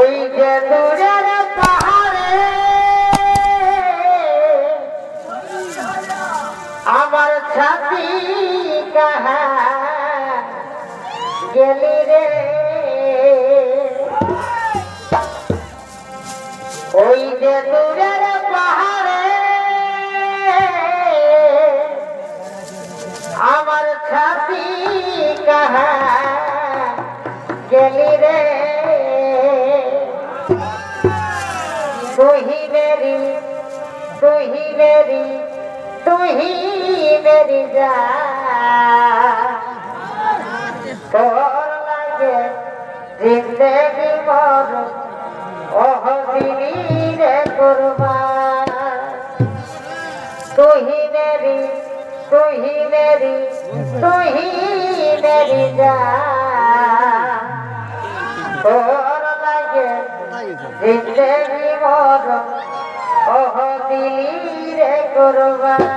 ওই যে দূরের পাহাড়ে আমার ছাতি কাহা গেলি রে, ওই যে দূরের পাহাড়ে আমার ছাতি কাহা গেলি রে, তুহি মেরি जान तोर लागे जिंदगी मोर ओह दिली रे कुर्बान तू ही मेरी जान तोर लागे जिंदगी मोर ओह दिली रे कुर्बान